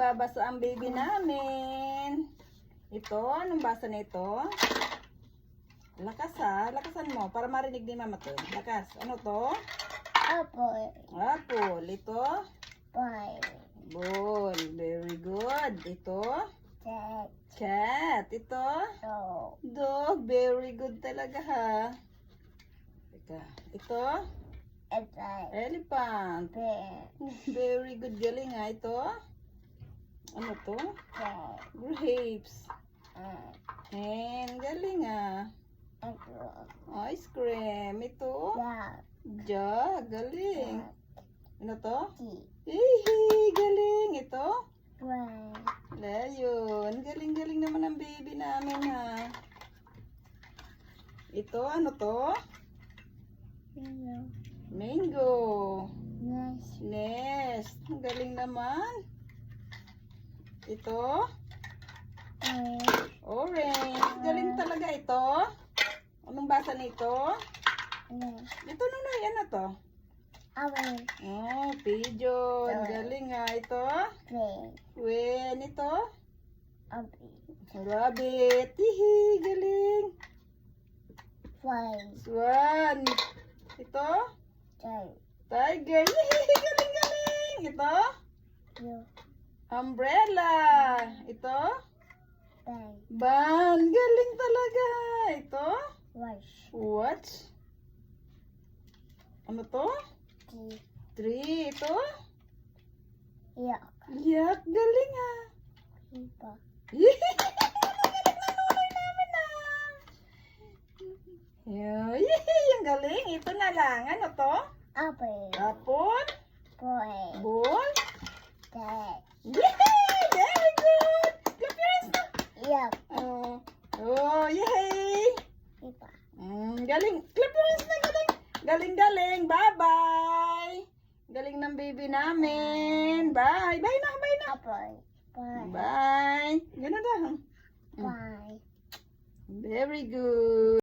magbabasa ang baby namin. Ito, anong basa nito? Lakas ha, lakasan mo para marinig ni mama to. Lakas, ano to? Apple. Apple. Ito? Ball. Ball. Very good. Ito? Cat. Cat. Ito? Dog. Dog. Very good talaga ha. Teka. Ito? Elephant. Bear. Very good. Galing ha. Ito? Ano to? Cat. Grapes. And galing ha. Ice cream. Ito? Dog. Jug. Galing. Ano to? Tea. Hihi. Galing. Ito? One. Ayun. Galing-galing naman ang baby namin ha. Ito, ano to? Yellow. Mango. Nice. Nest. Ang galing naman. Ito? Orange. Galing talaga ito. Anong basa nito? Ito Nunoy, ano to? Owl. Oh, pigeon. Galing ha. Ito? Play. When ito? Obi. Rabbit. Hihi. Galing. Fly. Swan. Ito? Jay. Tiger. Hihi. Galing-galing. Ito? You. Umbrella. Ito? Bang. Ban. Galing talaga. Ito? Wash. What? Ano to? Tea. Tree. Ito? Yuck. Yak. Galing ha. Hipa. Galing na Nunoy namin ha. Yung galing. Ito na lang. Ano to? Apple. Apple. Boy. Ball. Cat. Yay! Very good! Clap your hands na! Yuck. Oh, yay! Hipa. Galing. Clap your hands na, galing. Galing-galing. Bye-bye! Galing ng baby namin. Bye! Bye na, bye na! Apple. Bye. Bye! Ganun lang. Bye. Very good.